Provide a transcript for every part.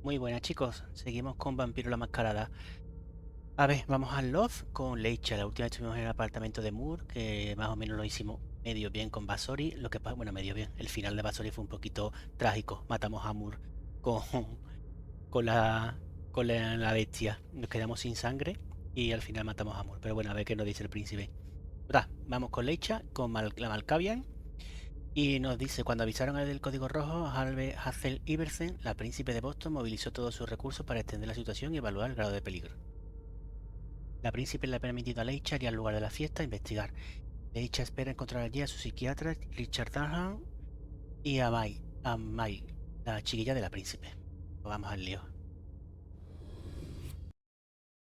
Muy buenas chicos, seguimos con Vampiro la Mascarada. A ver, vamos al Loft con Leysha. La última vez estuvimos en el apartamento de Moore, que más o menos lo hicimos medio bien con Basori. Lo que pasa, bueno, medio bien. El final de Basori fue un poquito trágico. Matamos a Moore con, con la, con la bestia. Nos quedamos sin sangre y al final matamos a Moore. Pero bueno, a ver qué nos dice el príncipe. Vamos con Leysha, con la Malkavian. Y nos dice, cuando avisaron al del código rojo, Hazel Iversen, la príncipe de Boston, movilizó todos sus recursos para extender la situación y evaluar el grado de peligro. La príncipe le ha permitido a Leysha ir al lugar de la fiesta a investigar. Leysha espera encontrar allí a su psiquiatra, Richard Durham, y a Mai, la chiquilla de la príncipe. Pues vamos al lío.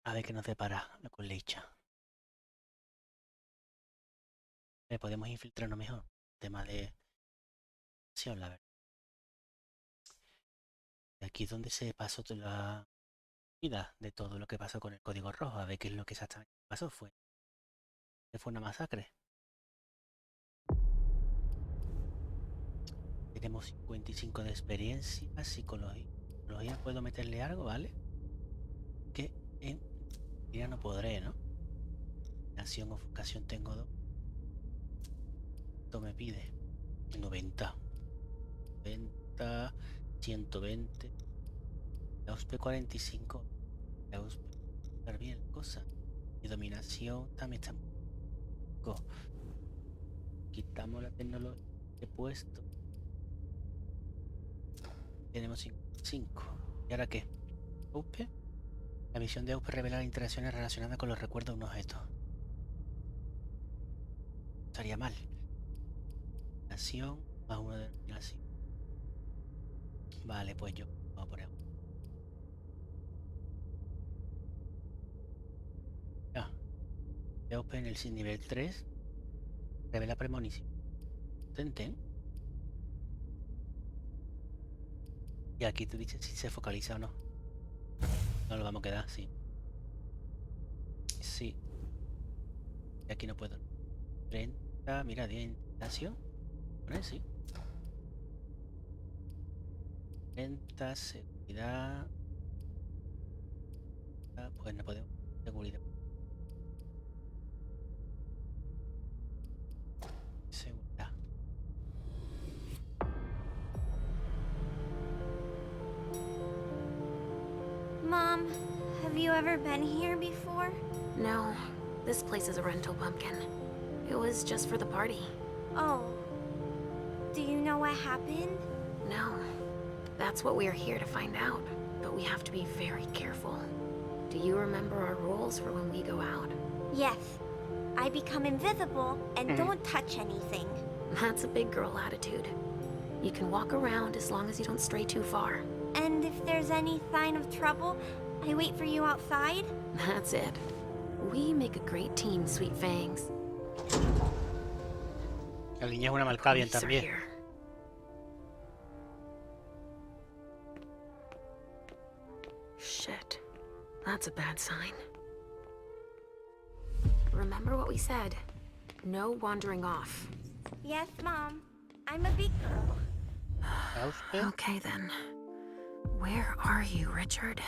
A ver qué nos depara con Leysha. Le podemos infiltrarnos mejor. Tema de acción, la verdad. Aquí es donde se pasó toda la vida de todo lo que pasó con el código rojo. A ver qué es lo que exactamente pasó. Fue una masacre. Tenemos 55 de experiencia, psicología puedo meterle algo, ¿vale? Que en ya no podré, ¿no? Nación, ofuscación tengo 2. Esto me pide 90, 90, 120. La USP 45. La USP está bien cosa. Y dominación también está muy poco. Quitamos la tecnología de puesto. Tenemos 55. ¿Y ahora qué? USP. La misión de USP revela interacciones relacionadas con los recuerdos de un objeto. Estaría mal. Nación más uno de nación. Vale, pues yo vamos a poner. Ah, Open el nivel 3. Revela premonición. Tenten. Y aquí tú dices si se focaliza o no. No lo vamos a quedar, sí. Sí. Y aquí no puedo. 30, mira, 10 nación. Poner, sí. 30, seguridad. Pues no podemos. Seguridad. Seguridad. Mom, have you ever been here before? No, this place is a rental pumpkin. It was just for the party. Oh. Do you know what happened? No, that's what we're here to find out. But we have to be very careful. Do you remember our rules for when we go out? Yes. I become invisible and don't touch anything. That's a big girl attitude. You can walk around as long as you don't stray too far. And if there's any sign of trouble, I wait for you outside? That's it. We make a great team, Sweet Fangs. La niña es una Malkavian Police are también. here. Shit. That's a bad sign. Remember what we said. No wandering off. Yes, Mom. I'm a big girl. Okay then. Where are you, Richard?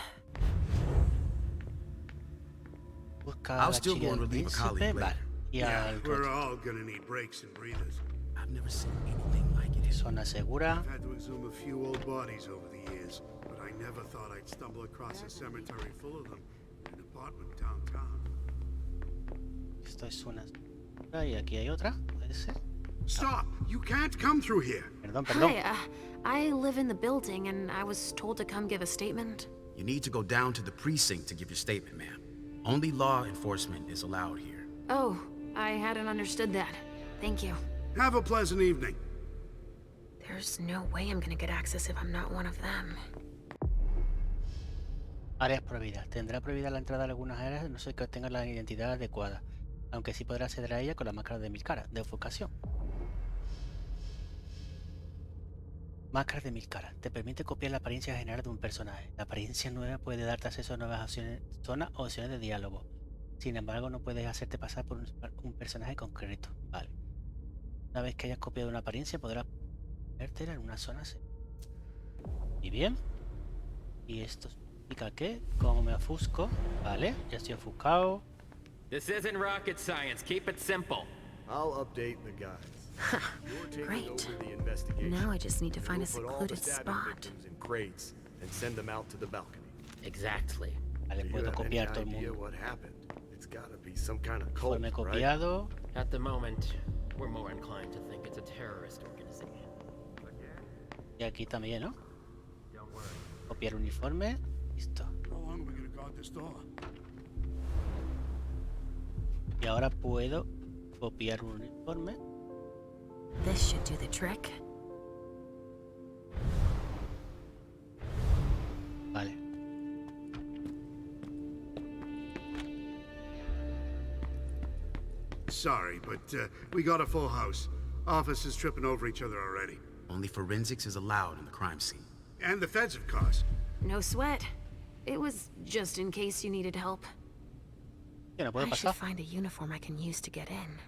Busca a I'll la still chica go and del relieve a príncipe. colleague Vale. later. Y Yeah, al we're all gonna need breaks and breathers. I've never seen anything like it. zona segura. I've had to exhume a few old bodies over the years, but I never thought I'd stumble across a cemetery full of them in an apartment downtown. Esto es zona segura y aquí hay otra. Puede ser. Stop! You can't come through here! Perdón, perdón. Hi, I live in the building and I was told to come give a statement. You need to go down to the precinct to give your statement, ma'am. Only law enforcement is allowed here. Oh, I hadn't understood that. Thank you. Have a pleasant evening. There's no way I'm gonna get access if I'm not one of them. Áreas prohibidas. Tendrá prohibida la entrada a algunas áreas, no sé que tenga la identidad adecuada. Aunque sí podrá acceder a ella con la máscara de 1000 caras, de ofuscación. Máscara de 1000 caras. Te permite copiar la apariencia general de un personaje. La apariencia nueva puede darte acceso a nuevas zonas o opciones de diálogo. Sin embargo, no puedes hacerte pasar por un personaje concreto. Vale. Una vez que hayas copiado una apariencia, podrás vértela en una zona. Y bien. ¿Y esto significa qué? ¿Cómo me ofusco? Vale, ya estoy ofuscado. This isn't rocket science. Keep it simple. I'll update the guys. You're taking Great. over the investigation. Now I just need to And find a we'll put all the secluded stabbing spot. victims in crates and send them out to the balcony. Exactly. Vale, Do you puedo have any copiar todo el idea mundo. what happened? It's gotta be some kind of cult, Informe right? copiado. At the moment, we're more inclined to think it's a terrorist organization. Y aquí también, ¿no? Don't worry. Copiar uniforme. Listo. How long are we gonna guard this door? Y ahora puedo copiar un uniforme. This should do the trick. Vale. Sorry, but we got a full house. Officers tripping over each other already. Only forensics is allowed in the crime scene. And the feds, of course. No sweat. It was just in case you needed help. Yo no puedo I should pasar. find a uniform I can use to get in.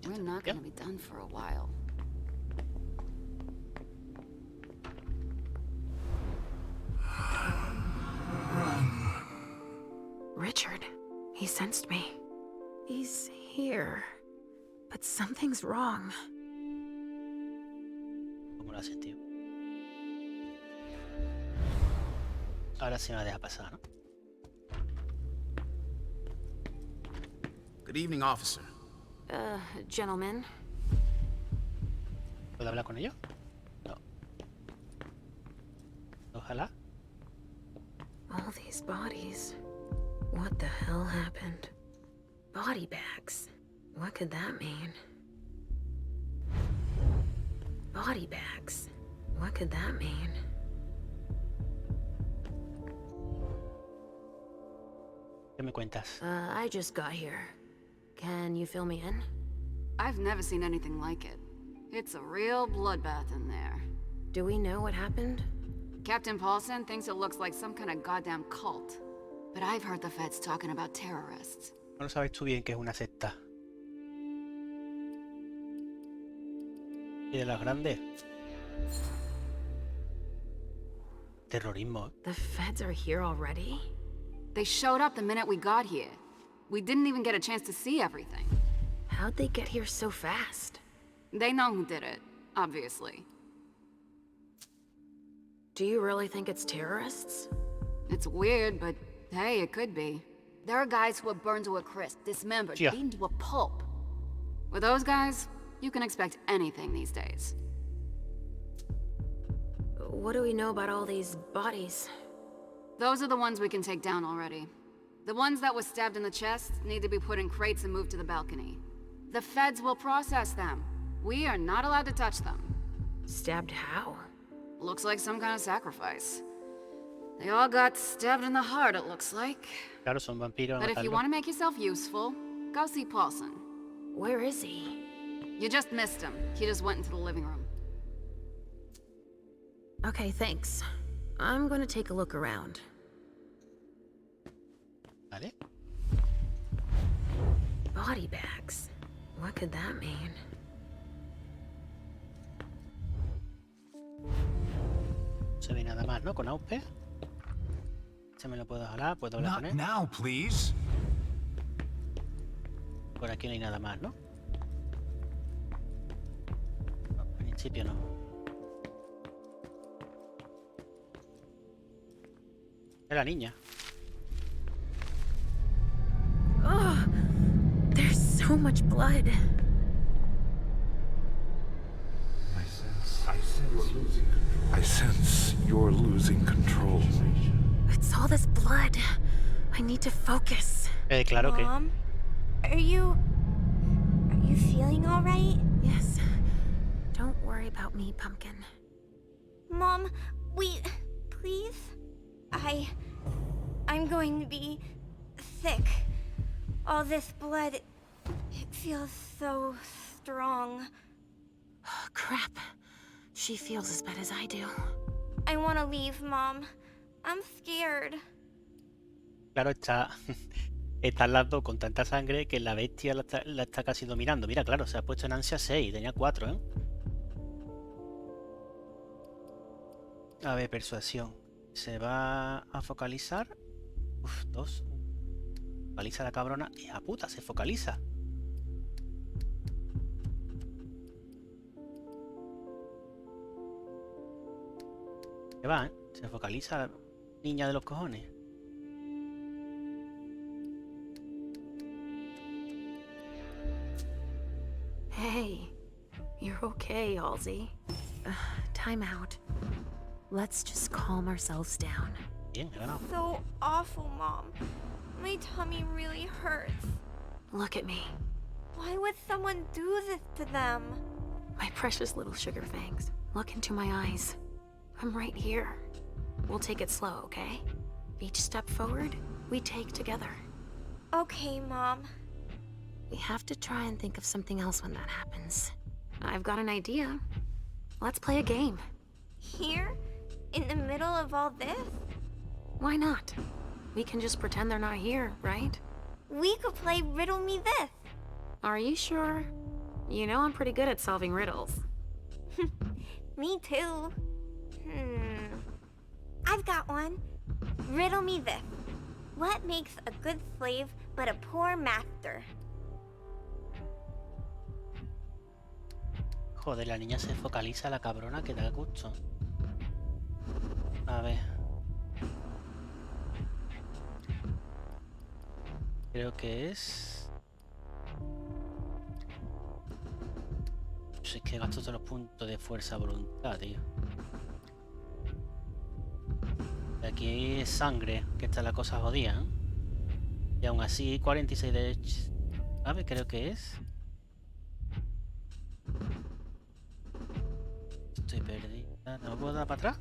We're not gonna be done for a while. Richard. He sensed me. He's here. But something's wrong. ¿Cómo lo has sentido? Ahora sí me deja pasar, ¿no? Good evening, officer. Gentlemen. ¿Puedo hablar con ellos? No. Ojalá. All these bodies. What the hell happened? Body bags. What could that mean? Body bags. What could that mean? ¿Qué me cuentas? I just got here. Can you fill me in? I've never seen anything like it. It's a real bloodbath in there. Do we know what happened? Captain Paulson thinks it looks like some kind of goddamn cult. But I've heard the feds talking about terrorists. No lo sabes tú bien que es una secta. ¿Y de las grandes? Terrorismo. The feds are here already? They showed up the minute we got here. We didn't even get a chance to see everything. How'd they get here so fast? They know who did it, obviously. Do you really think it's terrorists? It's weird, but hey, it could be. There are guys who are burned to a crisp, dismembered, Yeah. beaten to a pulp. With those guys, you can expect anything these days. What do we know about all these bodies? Those are the ones we can take down already. The ones that were stabbed in the chest need to be put in crates and moved to the balcony. The feds will process them. We are not allowed to touch them. Stabbed how? Looks like some kind of sacrifice. They all got stabbed in the heart, it looks like. Claro, son vampiros. But if you want to make yourself useful, go see Paulson. Where is he? You just missed him. He just went into the living room. Okay, thanks. I'm gonna take a look around. Vale. Body bags. What could that mean? No se ve nada más, ¿no? Con Auspe. Se me lo puedo jalar, puedo hablar con Not él. now, please. Por aquí no hay nada más, ¿no? No, en principio no. Es la niña. Oh, there's so much blood. I sense you're losing control. It's all this blood. I need to focus. Claro que. Mom, are you feeling all right? Yes. Don't worry about me, Pumpkin. Mom, please? I'm going to be sick. All this blood, it feels so strong. Oh, crap. She feels as bad as I do. I want to leave, Mom. I'm scared. Claro, están las dos con tanta sangre que la bestia la está casi dominando. Mira, claro, se ha puesto en ansia 6, tenía 4, ¿eh? A ver, persuasión. Se va a focalizar. Uf, 2. Focaliza la cabrona. ¡Hija puta! Se focaliza. ¿Qué va, eh? Se focaliza, niña de los cojones. Hey, you're okay, Halsey. Time out. Let's just calm ourselves down. Bien, he ganado. So awful, Mom. My tummy really hurts. Look at me. Why would someone do this to them? My precious little sugar fangs. Look into my eyes. I'm right here. We'll take it slow, okay? Each step forward, we take together. Okay, Mom. We have to try and think of something else when that happens. I've got an idea. Let's play a game. Here? In the middle of all this? Why not? We can just pretend they're not here, right? We could play Riddle Me This. Are you sure? You know I'm pretty good at solving riddles. Me too. I've got one. Riddle me this. What makes a good slave but a poor master? Joder, la niña se focaliza, la cabrona, que da gusto. A ver. Creo que es... Pues es que gasto todos los puntos de fuerza voluntad, tío. Aquí es sangre, que está la cosa jodida, ¿eh? Y aún así, 46 de... A ver, creo que es... Estoy perdida. ¿No puedo dar para atrás?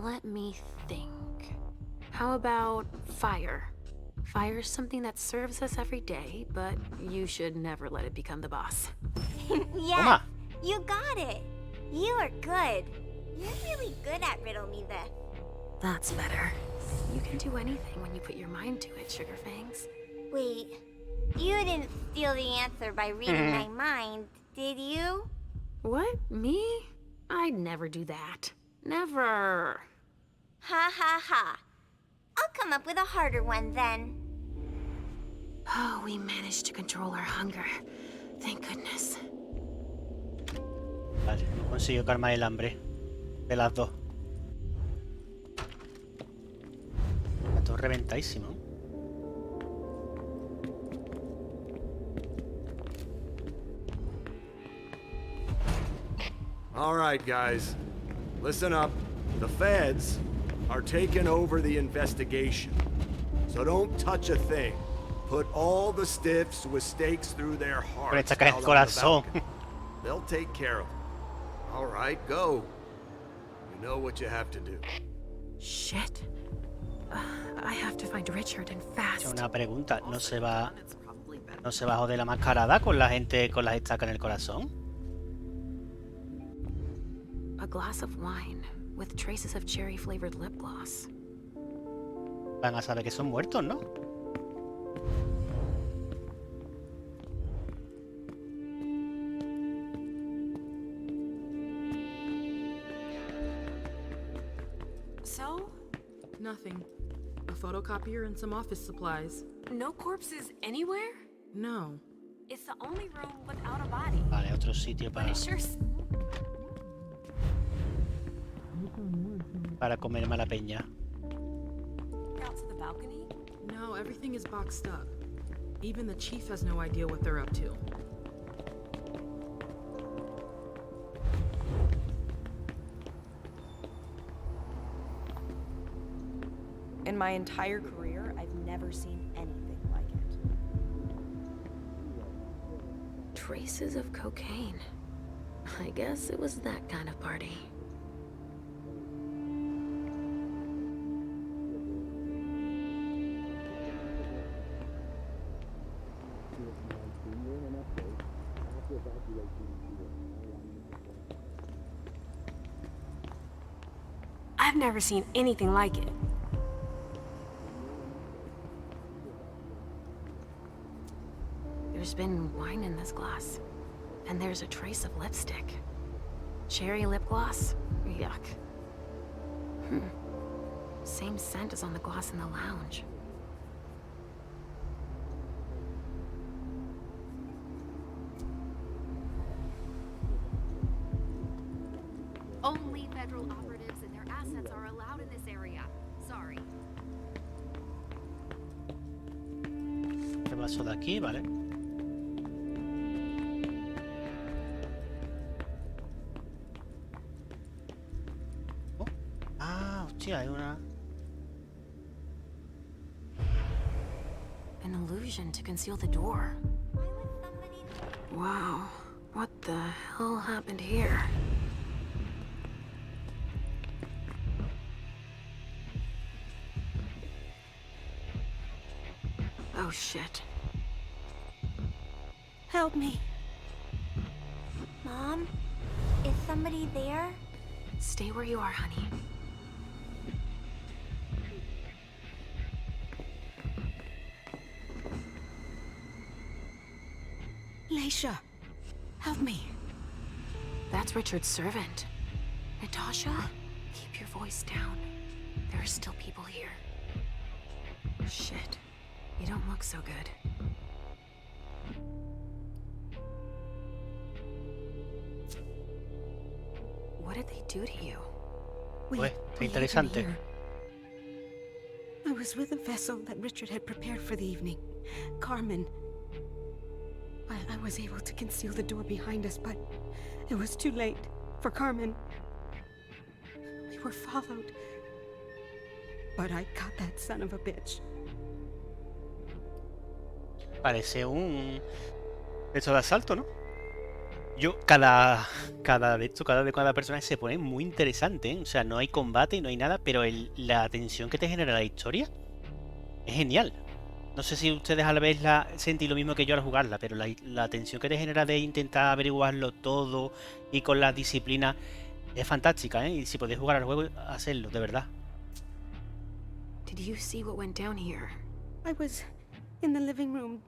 Let me think. How about fire? Fire's something that serves us every day, but you should never let it become the boss. Yes, Toma. you got it. You are good. You're really good at Riddle Me This. That's better. You can do anything when you put your mind to it, Sugar Fangs. Wait, you didn't steal the answer by reading my mind, did you? What? Me? I'd never do that. Never. Ha ha ha. I'll come up with a harder one then. Oh, we managed to control our hunger. Thank goodness. Vale, hemos conseguido calmar el hambre de las dos. Está todo reventadísimo. All right, guys. Listen up. The feds are taking over the investigation. So don't touch a thing. Put all the stiffs with stakes through their Con hearts esta cara out el on the corazón. balcony. They'll take care of them. All right, go. You know what you have to do. Shit. I have to find Richard and fast. Una pregunta, ¿no se va a joder la mascarada con la gente con las estacas en el corazón? A glass of wine with traces of cherry-flavored lip gloss. Van a saber que son muertos, ¿no? So? Nothing. A photocopier and some office supplies. No corpses anywhere? No. It's the only room without a body. Vale, otro sitio para comerme a la peña. Out to the balcony? No, everything is boxed up. Even the chief has no idea what they're up to. In my entire career, I've never seen anything like it. Traces of cocaine. I guess it was that kind of party. I've never seen anything like it. There's been wine in this glass. And there's a trace of lipstick. Cherry lip gloss? Yuck. Same scent as on the glass in the lounge. Only federal operatives and their assets are allowed in this area. Sorry. ¿Qué pasó de aquí? Vale. Oh. Ah, hostia, hay una... An illusion to conceal the door. Wow. What the hell happened here? Oh shit. Help me. Mom? Is somebody there? Stay where you are, honey. Leysha, help me. That's Richard's servant. Natasha, keep your voice down. There are still people here. Shit. You don't look so good. What did they do to you? Pues, está interesante. I was with a vessel that Richard had prepared for the evening. Carmen. I was able to conceal the door behind us, but it was too late for Carmen. We were followed. But I got that son of a bitch. Parece un... hecho de asalto, ¿no? Yo, cada personaje se pone muy interesante, ¿eh? O sea, no hay combate y no hay nada, pero la tensión que te genera la historia es genial. No sé si ustedes a la vez sentí lo mismo que yo al jugarla, pero la tensión que te genera de intentar averiguarlo todo y con la disciplina es fantástica, ¿eh? Y si podéis jugar al juego, hacerlo, de verdad. Did you see what went down here? I was in the living room.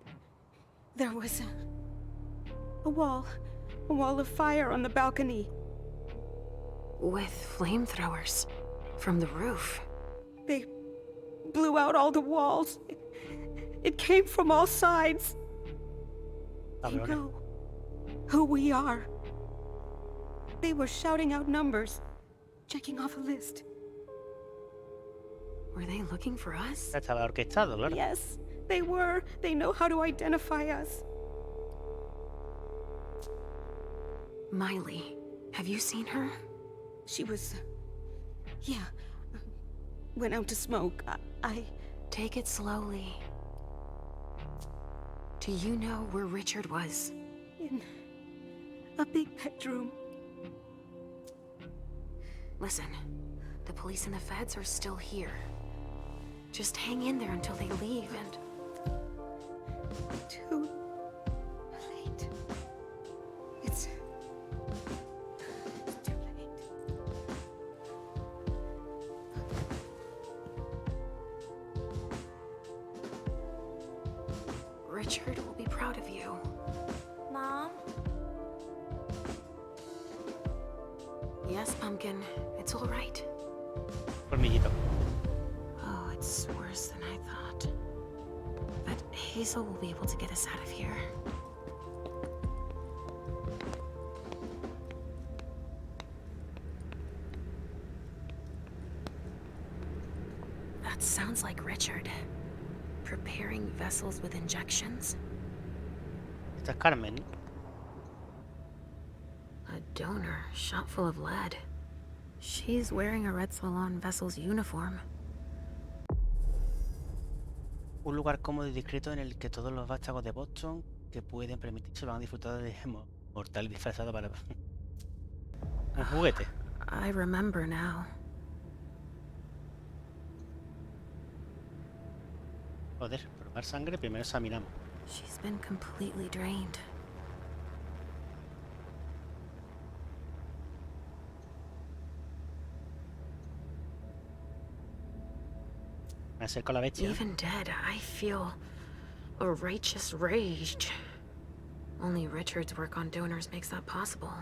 There was a wall of fire on the balcony. With flamethrowers from the roof. They blew out all the walls. It came from all sides. They know who we are. They were shouting out numbers, checking off a list. Were they looking for us? Estaba orquestado, claro. Yes, they were. They know how to identify us. Miley, have you seen her? She was... yeah. Went out to smoke. I... Take it slowly. Do you know where Richard was? In a big bedroom. Listen, the police and the feds are still here. Just hang in there until they leave and... Too late. It's too late. Richard will be proud of you. Mom? Yes, Pumpkin. It's all right. Hormiguito. Oh, it's worse than I thought. But Hazel will be able to get us out of here. That sounds like Richard. Preparing vessels with injections. Esta es Carmen, ¿no? A donor shot full of lead. She's wearing a Red Salon vessel's uniform. Un lugar cómodo y discreto en el que todos los vástagos de Boston que pueden permitirse van a disfrutar de mortal disfrazado para un juguete. I remember now. Joder, probar sangre primero examinamos. She's been completely drained. acerco a la bestia. Even dead, I feel a righteous rage. Only Richard's work on donors makes that possible.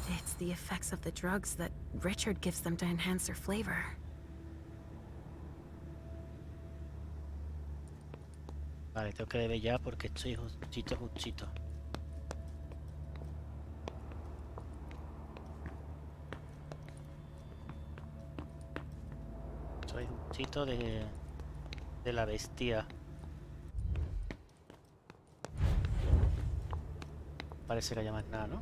It's the effects of the drugs that Richard gives them to enhance their flavor. Vale, tengo que beber ya porque estoy justito. Estoy justito de la bestia. Parece que haya más nada, ¿no?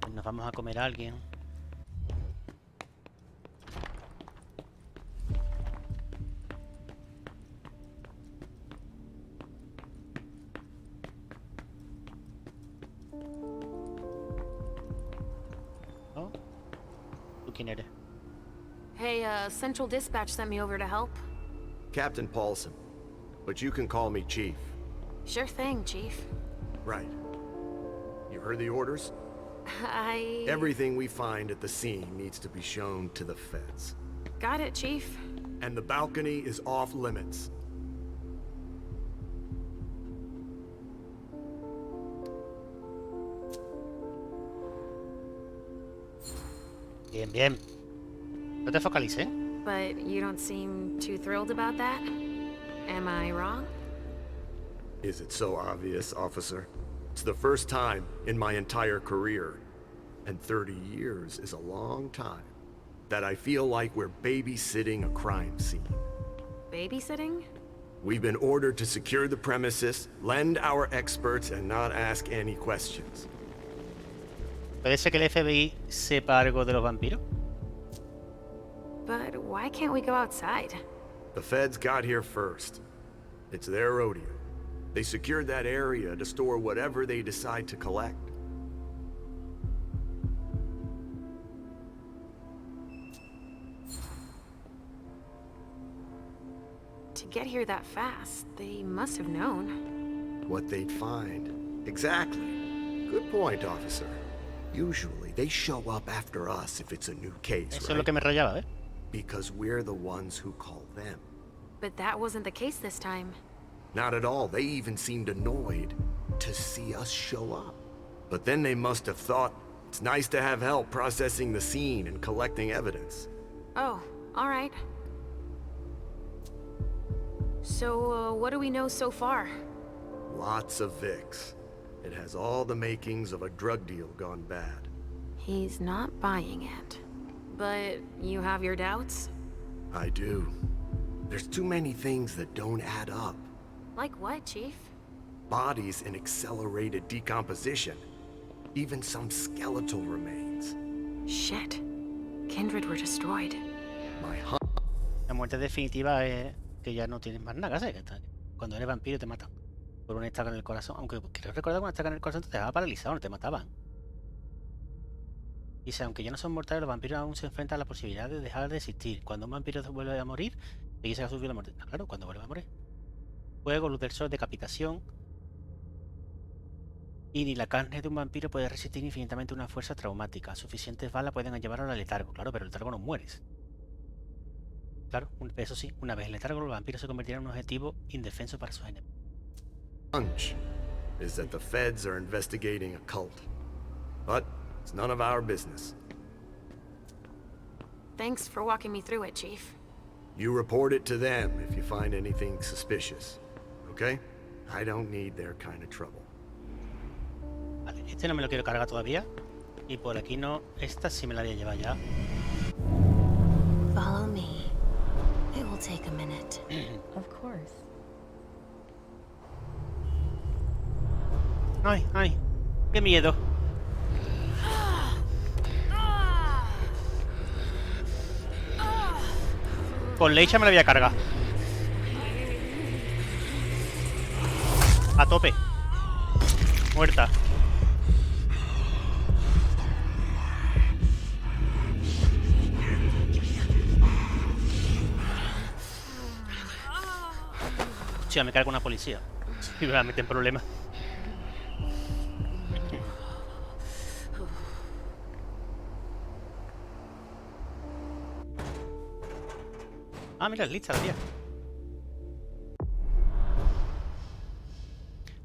Pues nos vamos a comer a alguien. ¿No? ¿Tú quién eres? Hey, Central Dispatch sent me over to help. Captain Paulson, but you can call me Chief. Sure thing, Chief. Right. You heard the orders? I... Everything we find at the scene needs to be shown to the feds. Got it, Chief. And the balcony is off limits. Bien, bien. No te focalices. But you don't seem too thrilled about that? Am I wrong? Is it so obvious, officer? It's the first time in my entire career, and 30 years is a long time, that I feel like we're babysitting a crime scene. Babysitting? We've been ordered to secure the premises, lend our experts, and not ask any questions. ¿Puede ser que el FBI sepa algo de los vampiros? But why can't we go outside? The feds got here first. It's their rodeo. They secured that area to store whatever they decide to collect. To get here that fast, they must have known. What they'd find. Exactly. Good point, officer. Usually, they show up after us if it's a new case, Eso right? es lo que me rayaba, ¿eh? Because we're the ones who call them. But that wasn't the case this time. Not at all. They even seemed annoyed to see us show up. But then they must have thought it's nice to have help processing the scene and collecting evidence. Oh, all right. So, what do we know so far? Lots of Vicks. It has all the makings of a drug deal gone bad. He's not buying it. But you have your doubts? I do. There's too many things that don't add up. Like what, Chief? Bodies in accelerated decomposition. Even some skeletal remains. Shit. Kindred were destroyed. My hunt. La muerte definitiva es que ya no tienes más nada que hacer. Cuando eres vampiro te matan por una estaca en el corazón. Aunque quiero recordar que una estaca en el corazón te dejaba paralizado, no te mataban. Dice, aunque ya no son mortales, los vampiros aún se enfrentan a la posibilidad de dejar de existir. Cuando un vampiro vuelve a morir, se que ha sufrido la muerte. Claro, cuando vuelve a morir. Fuego, luz del sol, decapitación. Y ni la carne de un vampiro puede resistir infinitamente una fuerza traumática. Suficientes balas pueden llevarlo al letargo. Claro, pero el letargo no mueres. Claro, eso sí, una vez el letargo, los vampiros se convertirán en un objetivo indefenso para sus enemigos. Hunch is that the feds are investigating a cult. But it's none of our business. Thanks for walking me through it, Chief. You report it to them if you find anything suspicious. Okay? I don't need their kind of trouble. Vale, este no me lo quiero cargar todavía. Y por aquí no. Esta sí me la voy a llevar ya. Follow me. It will take a minute. Of course. Ay, ay. Qué miedo. Con Leysha me la voy a cargar. A tope. Muerta. Hostia, me cargo una policía. Y me va a meter en problemas. Ah, mira, es lista la tía.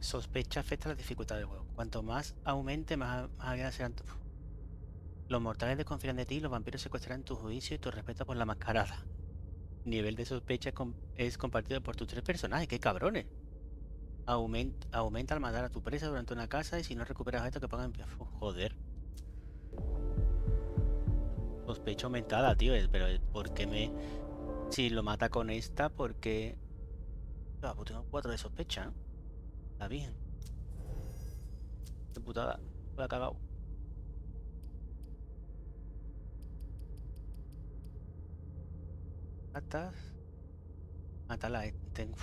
Sospecha afecta la dificultad del juego. Cuanto más aumente, más áreas serán. Los mortales desconfían de ti y los vampiros secuestrarán tu juicio y tu respeto por la mascarada. Nivel de sospecha es compartido por tus 3 personajes. ¡Qué cabrones! Aumenta al matar a tu presa durante una casa y si no recuperas esto que pongan en pie. Joder. Sospecha aumentada, tío. Pero ¿por qué me...? Si lo mata con esta, ¿por qué...? Ah, pues tengo 4 de sospecha, ¿no? Está bien. Qué putada. La he cagado. Matas. Mátala. Tengo...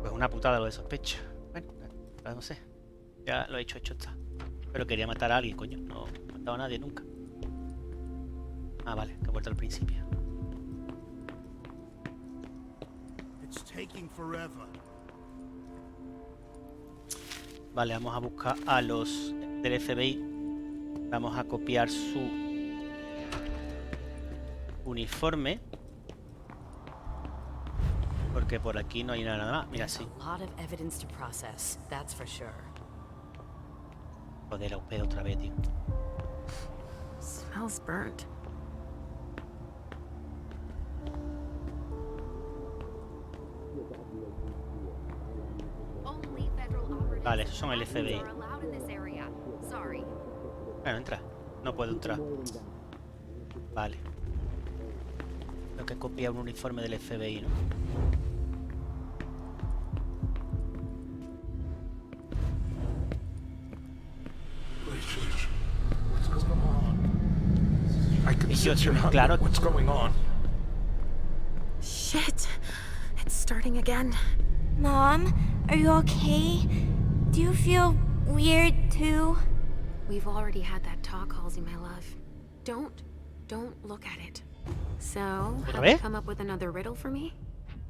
Pues una putada lo de sospecha. Bueno, no sé. Ya lo he hecho está. Pero quería matar a alguien, coño. No he matado a nadie nunca. Ah, vale, que he vuelto al principio. It's taking forever. Vale, vamos a buscar a los del FBI. Vamos a copiar su uniforme. Porque por aquí no hay nada más. Mira, sí. Joder, la UP otra vez, tío. Smells burnt. Vale, esos son el FBI. Bueno, entra. No puedo entrar. Vale. Tengo que copiar un uniforme del FBI, ¿no? What's going on? I can sense your hunger. Claro. What's going on? Shit. It's starting again. Mom, are you okay? Do you feel weird too? We've already had that talk, Halsey, my love. Don't look at it. So, have you come up with another riddle for me?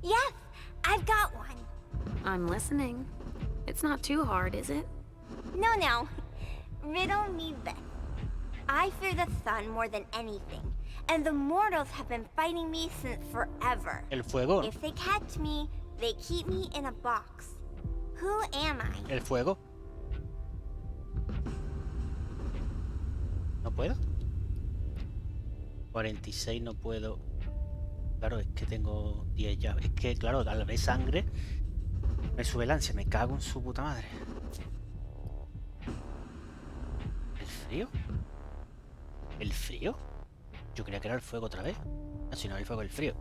Yes, I've got one. I'm listening. It's not too hard, is it? No. Riddle me this. I fear the sun more than anything, and the mortals have been fighting me since forever. El fuego. If they catch me, they keep me in a box. Who am I? El fuego. ¿No puedo? 46 no puedo. Claro, es que tengo 10 ya. Es que, claro, al ver sangre me sube el ansia. Me cago en su puta madre. ¿El frío? ¿El frío? Yo creía que era el fuego otra vez. No, si no, el fuego, el frío.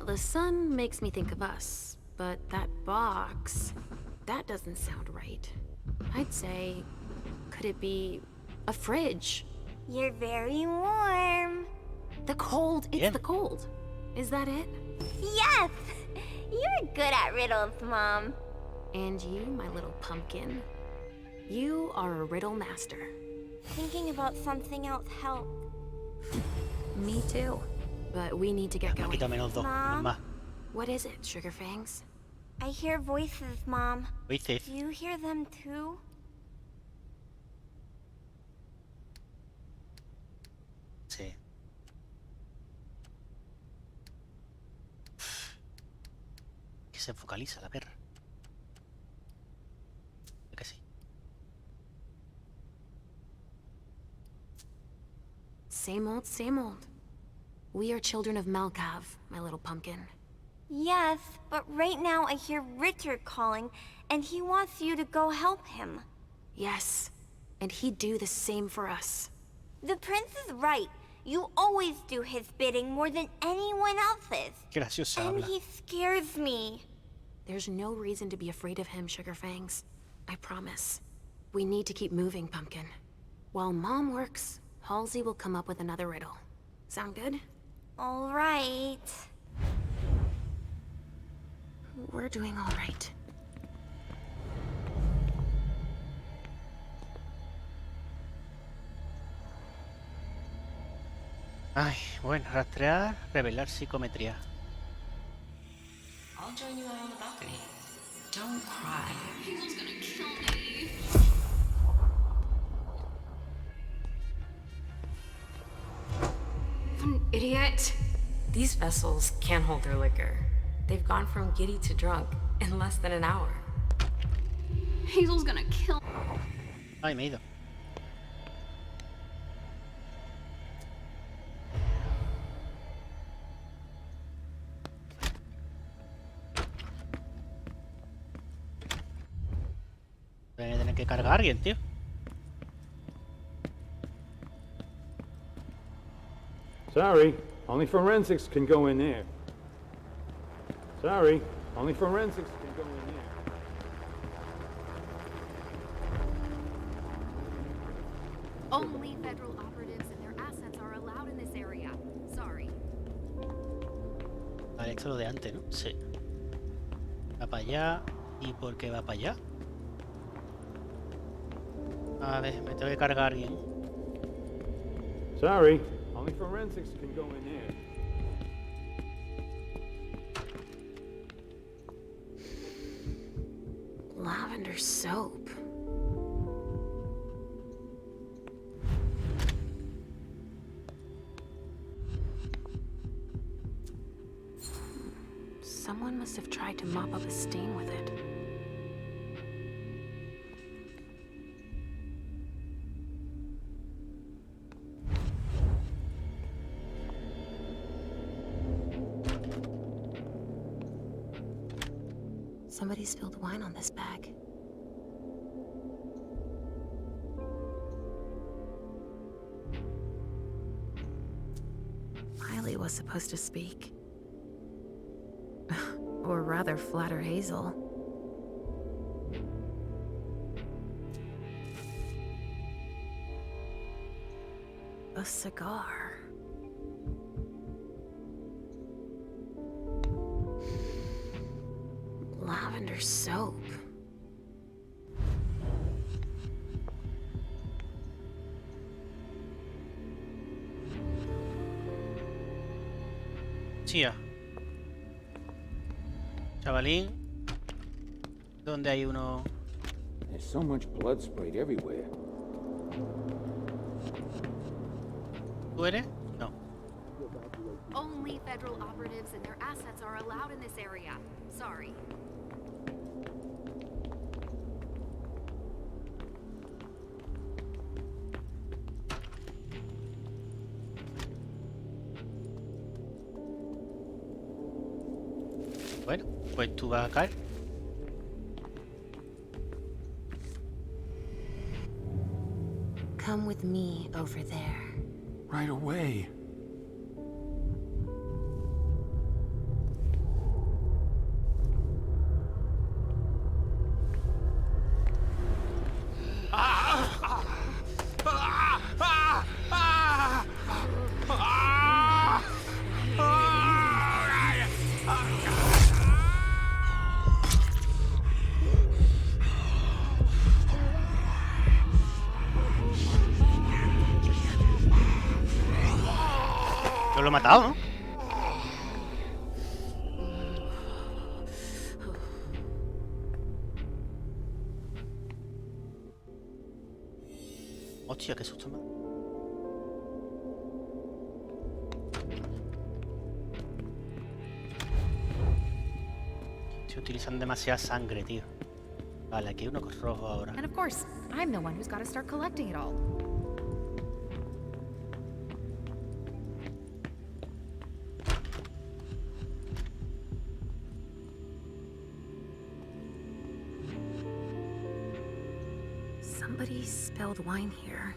The sun makes me think of us, but that box, that doesn't sound right. I'd say, could it be a fridge? You're very warm. The cold, it's the cold. Is that it? Yes! You're good at riddles, Mom. And you, my little pumpkin, you are a riddle master. Thinking about something else helped. Me too. But we need to get going. Mom? What is it, Sugarfangs? I hear voices, Mom. Voices. Do you hear them too? Sí. Que se focaliza la perra. Que sí. Same old, same old. We are children of Malkav, my little pumpkin. Yes, but right now I hear Richard calling, and he wants you to go help him. Yes, and he'd do the same for us. The prince is right. You always do his bidding more than anyone else's. Graciosa And habla. he scares me. There's no reason to be afraid of him, Sugarfangs. I promise. We need to keep moving, Pumpkin. While Mom works, Halsey will come up with another riddle. Sound good? All right. We're doing all right. Ay, bueno, rastrear, revelar psicometría. I'll join you out on the balcony. Don't cry. He's gonna kill me. An idiot. These vessels can't hold their liquor. They've gone from giddy to drunk in less than an hour. Hazel's gonna kill. Ay, me he ido. Voy a tener que cargar a alguien, tío. Sorry, only forensics can go in there. Sorry, only forensics can go in there. Only federal operatives and their assets are allowed in this area. Sorry. Vale, esto es lo de antes, ¿no? Sí. Va para allá. ¿Y por qué va para allá? A ver, me tengo que cargar a alguien. Sorry, only forensics can go in there. Lavender soap. Someone must have tried to mop up a stain with it. Somebody spilled wine on this bag. Miley was supposed to speak. Or rather, flatter Hazel. A cigar. Lavender soap. Chía. Chavalín. ¿Dónde hay uno? There's so much blood sprayed everywhere. ¿Tú eres? No. Only federal operatives and their assets are allowed in this area. Sorry. Bueno, pues tú vas a caer. Come with me over there. Right away. Yo lo he matado, ¿no? Hostia, qué susto me ha dado. Estoy utilizando demasiada sangre, tío. Vale, aquí hay uno rojo ahora. And of course, I'm the one who's got to start collecting it all. Somebody spilled wine here.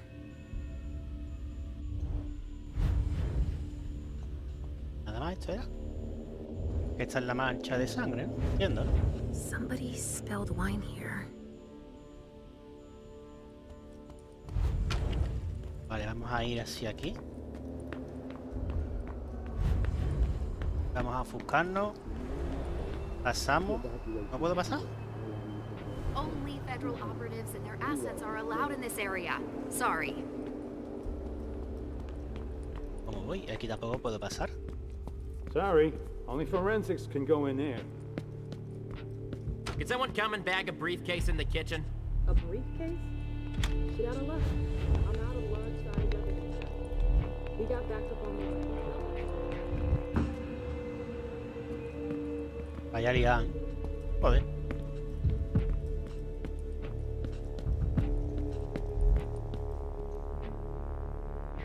Nada más esto era. Esta es la mancha de sangre, ¿no? Entiendo, ¿no? Somebody spilled wine here. Vale, vamos a ir hacia aquí. Vamos a ofuscarnos. Pasamos. ¿No puedo pasar? Only federal operatives and their assets are allowed in this area. Sorry. ¿Cómo Uy, aquí tampoco puedo pasar. Sorry, only forensics can go in there. Can someone come and bag a briefcase in the kitchen? A briefcase? Shit out of luck. I'm out of large size evidence. We got backed up on the way. Vaya liada, ¿eh? Joder.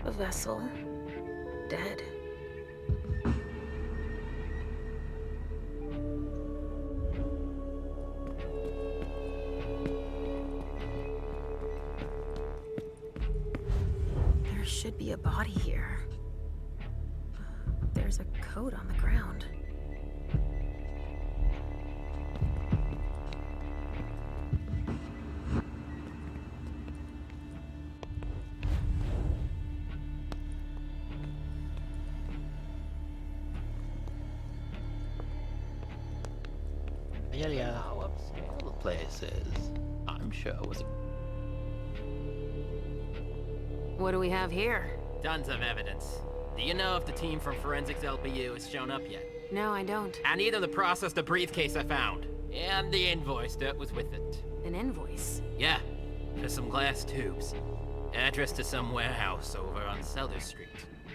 A vessel. Dead. There should be a body here. There's a coat on the ground. Vaya liada. How upscale the place is. I'm sure it was a... What do we have here? Tons of evidence. Do you know if the team from Forensics LPU has shown up yet? No, I don't. I need them to process the briefcase I found. And the invoice that was with it. An invoice? Yeah, for some glass tubes. Address to some warehouse over on Sellers Street.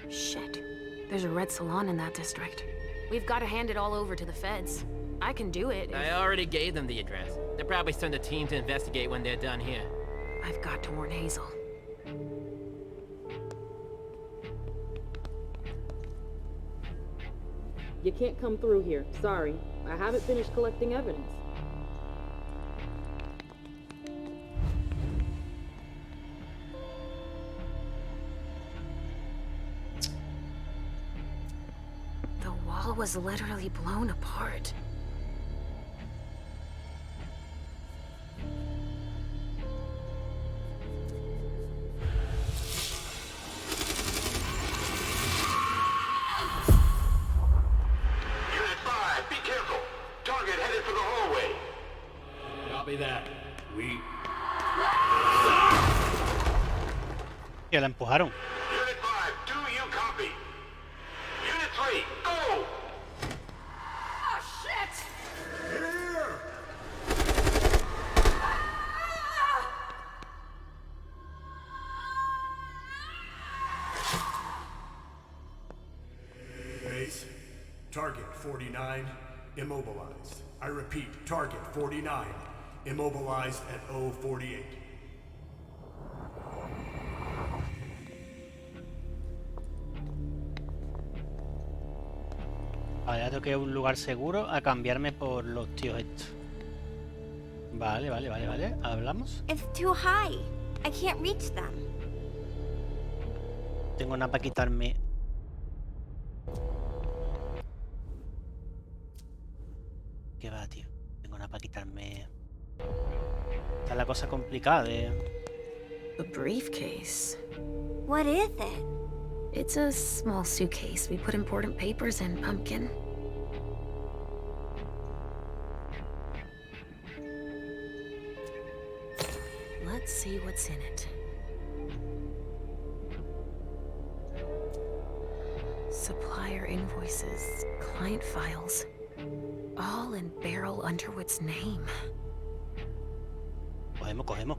Shit. There's a red salon in that district. We've got to hand it all over to the feds. I can do it. I already gave them the address. They'll probably send a team to investigate when they're done here. I've got to warn Hazel. You can't come through here. Sorry. I haven't finished collecting evidence. The wall was literally blown apart. Que la empujaron. Unit 5, do you copy? Unit 3, go! Oh, shit! Here! Base, target 49, immobilized. I repeat, target 49, immobilized at 048. Vale, ya tengo que ir a un lugar seguro a cambiarme por los tíos estos. Vale, vale, vale, vale. Hablamos. It's too high. I can't reach them. Tengo nada para quitarme. ¿Qué va, tío? Tengo nada para quitarme. Está la cosa complicada de... A briefcase. What is it? It's a small suitcase we put important papers in, Pumpkin. Let's see what's in it. Supplier invoices, client files, all in Beryl Underwood's name. Cogemos, cogemos.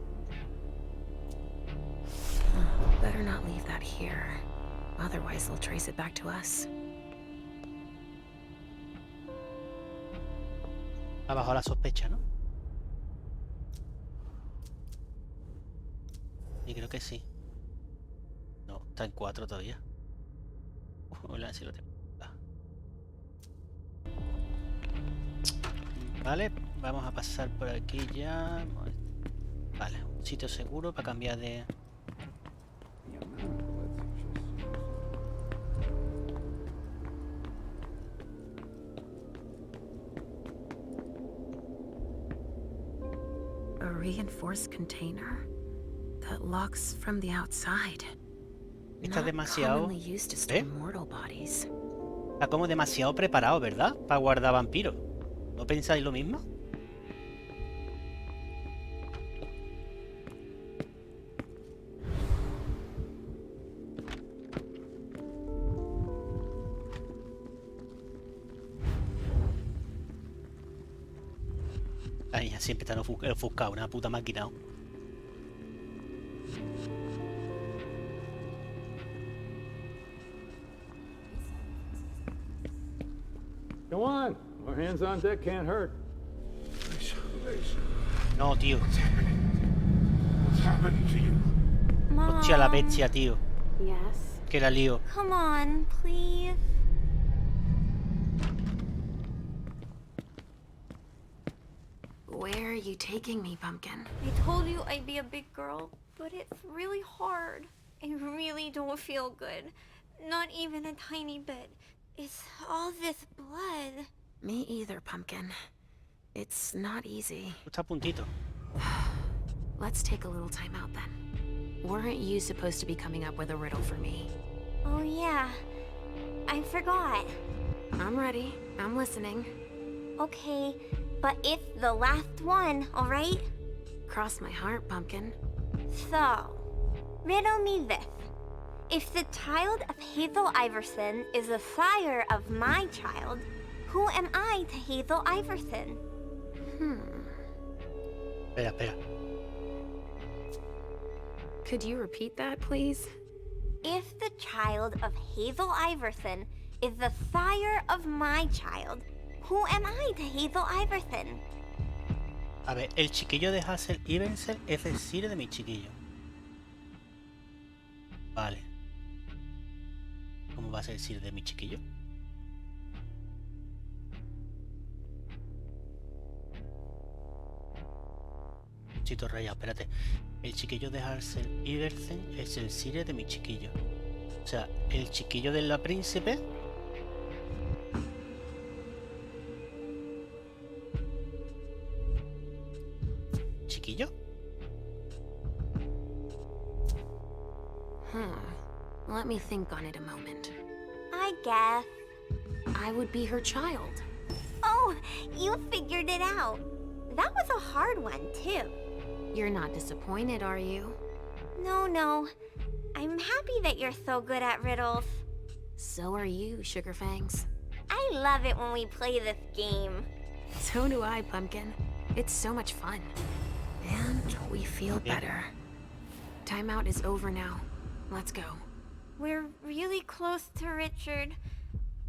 Better not leave that here. Otherwise, they'll trace it back to us. Abajo la sospecha, ¿no? Y creo que sí. No, está en 4 todavía. Hola, sí lo tengo. Vale, vamos a pasar por aquí ya. Vale, un sitio seguro para cambiar de... A reinforced container that locks from the outside. Está demasiado... Commonly used to store mortal bodies. Está como demasiado preparado, ¿verdad? Para guardar vampiros. ¿No pensáis lo mismo? La niña siempre está ofuscada, una puta máquina, ¿no? Come on. More hands on deck can't hurt. No, tío. What's happening to you? Mom. Hostia, la bestia, tío. Yes? Que la lío. Come on, please. Where are you taking me, Pumpkin? I told you I'd be a big girl, but it's really hard. I really don't feel good. Not even a tiny bit. It's all this blood. Me either, Pumpkin. It's not easy. Está a puntito. Let's take a little time out then. Weren't you supposed to be coming up with a riddle for me? Oh yeah, I forgot. I'm ready. I'm listening. Okay, but it's the last one, alright? Cross my heart, Pumpkin. So, riddle me this. If the child of Hazel Iverson is the sire of my child, who am I to Hazel Iverson? Espera. Could you repeat that, please? If the child of Hazel Iverson is the sire of my child, who am I to Hazel Iverson? A ver, el chiquillo de Hazel Iverson es el sire de mi chiquillo. Vale. ¿Cómo va a ser el sire de mi chiquillo? Chito rayado, espérate. El chiquillo de Hazel Iverson es el sire de mi chiquillo. O sea, el chiquillo de la príncipe. ¿Chiquillo? Let me think on it a moment. I guess. I would be her child. Oh, you figured it out. That was a hard one, too. You're not disappointed, are you? No. I'm happy that you're so good at riddles. So are you, Sugarfangs. I love it when we play this game. So do I, Pumpkin. It's so much fun. And we feel better. Timeout is over now. Let's go. We're really close to Richard,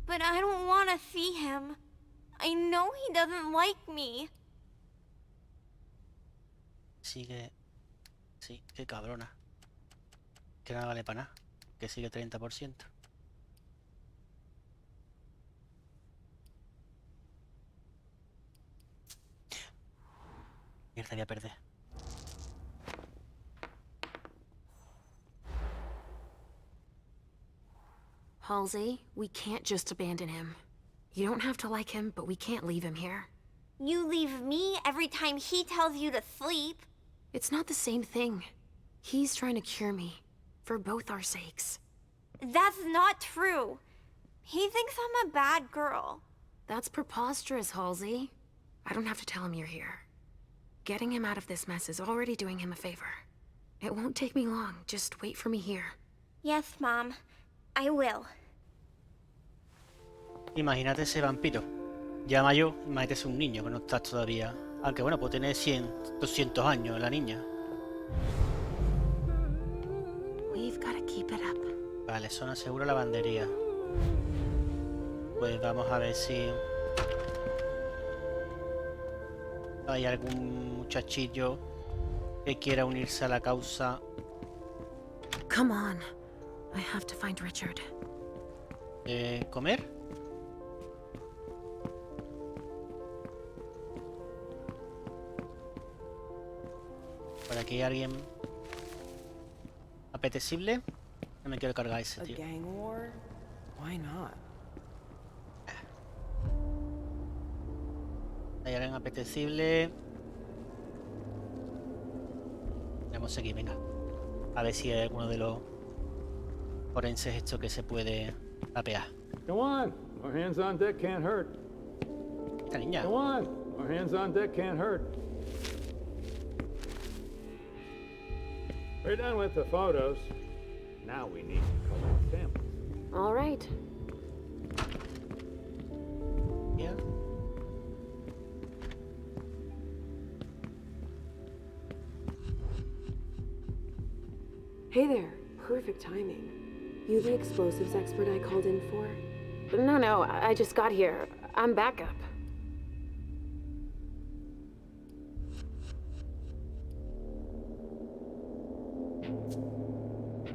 but I don't want to see him. I know he doesn't like me. Sigue. Sí, qué cabrona. Que nada vale para nada. Que sigue 30%. Mierda, voy a perder. Halsey, we can't just abandon him. You don't have to like him, but we can't leave him here. You leave me every time he tells you to sleep. It's not the same thing. He's trying to cure me, for both our sakes. That's not true. He thinks I'm a bad girl. That's preposterous, Halsey. I don't have to tell him you're here. Getting him out of this mess is already doing him a favor. It won't take me long. Just wait for me here. Yes, Mom. I will. Imagínate ese vampiro. Ya mayor, imagínate ese un niño que no está todavía. Aunque bueno, puede tener 100, 200 años la niña. We've got to keep it up. Vale, zona segura lavandería. Pues vamos a ver si hay algún muchachillo que quiera unirse a la causa. Come on. I have to find Richard. ¿Comer? Por aquí hay alguien apetecible. No me quiero cargar ese, tío. Gang war? Why not? Hay alguien apetecible. Vamos a seguir, venga. A ver si hay alguno de los forenses esto que se puede tapear. Come on. More hands on deck can't hurt. Esta niña. Come on. More hands on deck can't hurt. We're done with the photos. Now we need to collect samples. All right. Yeah. Hey there. Perfect timing. You the explosives expert I called in for? No, I just got here. I'm backup.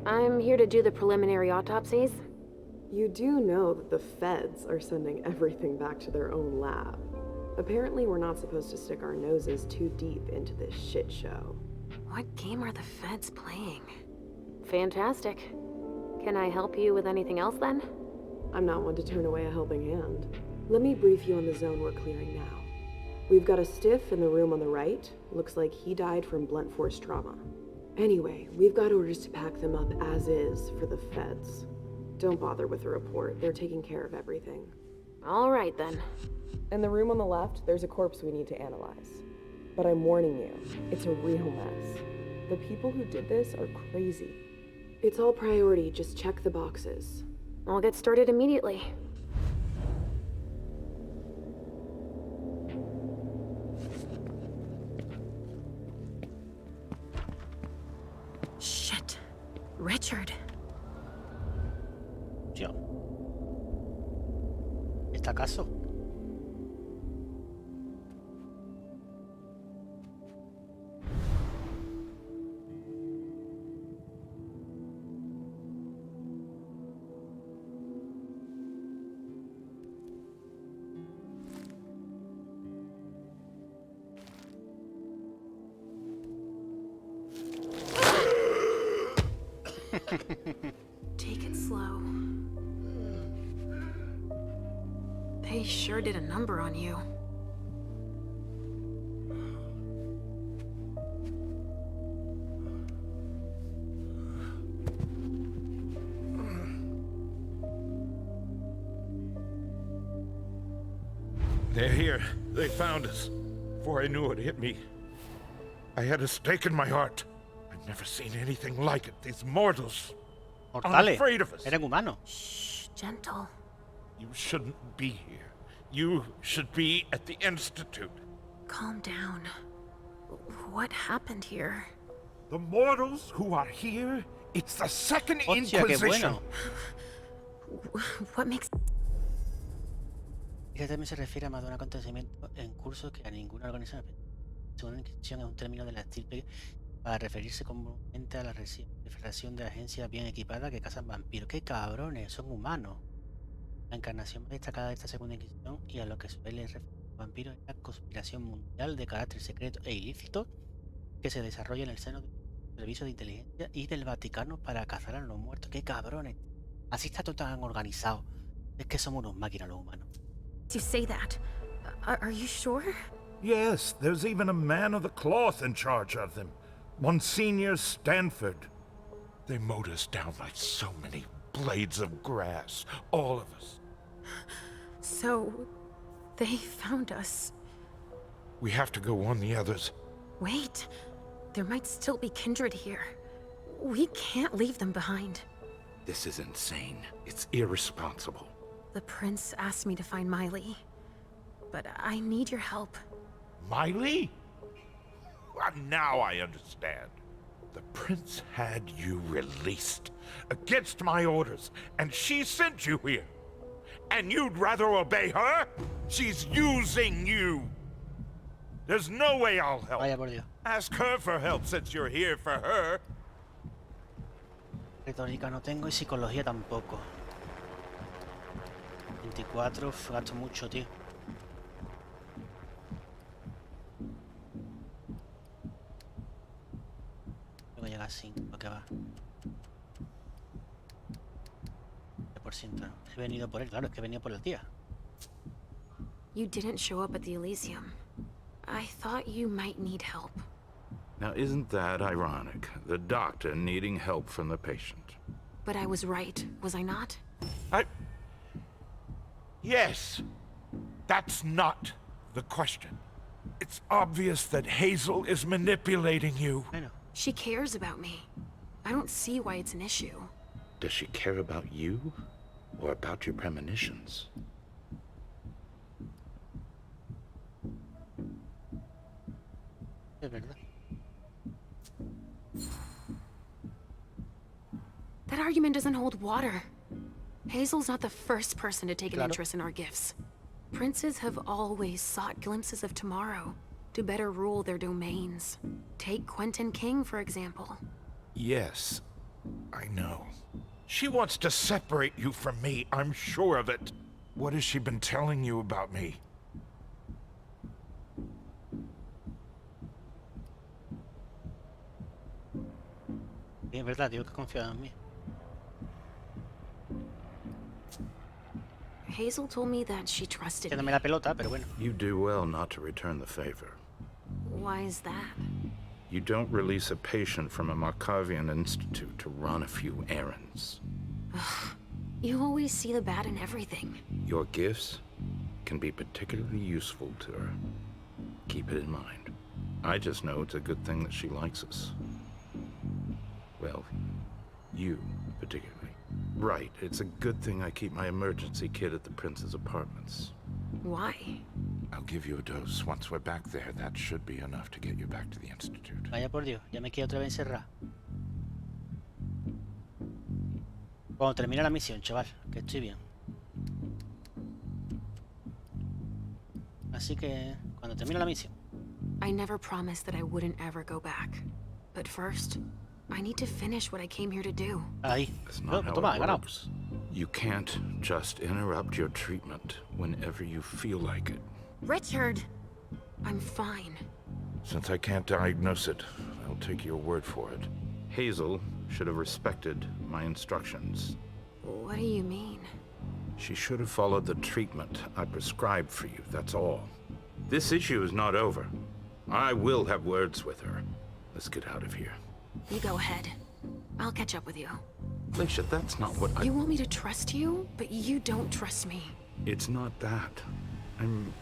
I'm here to do the preliminary autopsies. You do know that the feds are sending everything back to their own lab. Apparently we're not supposed to stick our noses too deep into this shit show. What game are the feds playing? Fantastic. Can I help you with anything else then? I'm not one to turn away a helping hand. Let me brief you on the zone we're clearing now. We've got a stiff in the room on the right. Looks like he died from blunt force trauma. Anyway, we've got orders to pack them up as is for the feds. Don't bother with the report. They're taking care of everything. All right then. In the room on the left, there's a corpse we need to analyze. But I'm warning you, it's a real mess. The people who did this are crazy. It's all priority, just check the boxes. I'll get started immediately. Shit. Richard. Yo. ¿Está acaso? Take it slow. They sure did a number on you. They're here. They found us. Before I knew it hit me, I had a stake in my heart. I've never seen anything like it. These mortals are Mortales. afraid of us. Eran humanos. Shh, gentle. You shouldn't be here. You should be at the Institute. Calm down. What happened here? The mortals who are here, it's the Second Hostia, qué Inquisition. bueno. What makes... Este término se refiere a más de un acontecimiento en curso que a ninguna organización. Según la Inquisición es un término de la estirpe para referirse comúnmente a la proliferación de agencias bien equipadas que cazan vampiros. ¡Qué cabrones! Son humanos. La encarnación más destacada de esta segunda Inquisición y a lo que suele referir a vampiros es la conspiración mundial de carácter secreto e ilícito que se desarrolla en el seno del Servicio de Inteligencia y del Vaticano para cazar a los muertos. ¡Qué cabrones! Así está todo tan organizado. Es que somos unos máquinas los humanos. You say that. Are you sure? Yes, there's even a man of the cloth in charge of them. Monsignor Stanford. They mowed us down like so many blades of grass. All of us. So, they found us. We have to go warn the others. Wait. There might still be kindred here. We can't leave them behind. This is insane. It's irresponsible. The prince asked me to find Miley. But I need your help. Miley? Now I understand. The prince had you released against my orders, and she sent you here. And you'd rather obey her? She's using you. There's no way I'll help. Vaya por Dios. Ask her for help since you're here for her. Retórica no tengo y psicología tampoco. 24, gasto mucho, tío. Tengo que llegar a 5, que va. 10%, ¿no? He venido por él, claro, es que he venido por la tía. You didn't show up at the Elysium. I thought you might need help. Now, isn't that ironic? The doctor needing help from the patient. But I was right, was I not? Yes. That's not the question. It's obvious that Hazel is manipulating you. I know. She cares about me. I don't see why it's an issue. Does she care about you? Or about your premonitions? Es verdad. argument doesn't hold water. Hazel's not the first person to take an interest in our gifts. Princes have always sought glimpses of tomorrow to better rule their domains. Take Quentin King, for example. Yes, I know. She wants to separate you from me, I'm sure of it. What has she been telling you about me? Es verdad, digo que confiaba en mí. Hazel told me that she trusted me. La pelota, pero bueno. You do well not to return the favor. Why is that? You don't release a patient from a Markovian institute to run a few errands. You always see the bad in everything. Your gifts can be particularly useful to her. Keep it in mind. I just know it's a good thing that she likes us. Well, you particularly. Right, it's a good thing I keep my emergency kit at the prince's apartments. Why? I'll give you a dose. Once we're back there, that should be enough to get you back to the institute. Vaya por Dios, ya me quedo otra vez encerrado. Cuando termine la misión, chaval, que estoy bien. Así que, cuando termine la misión. I never promised that I wouldn't ever go back. But first, I need to finish what I came here to do. Ahí. That's not how it works. You can't just interrupt your treatment whenever you feel like it. Richard! I'm fine. Since I can't diagnose it, I'll take your word for it. Hazel should have respected my instructions. What do you mean? She should have followed the treatment I prescribed for you, that's all. This issue is not over. I will have words with her. Let's get out of here. You go ahead. I'll catch up with you. Leysha, that's not what I... You want me to trust you, but you don't trust me. It's not that. I'm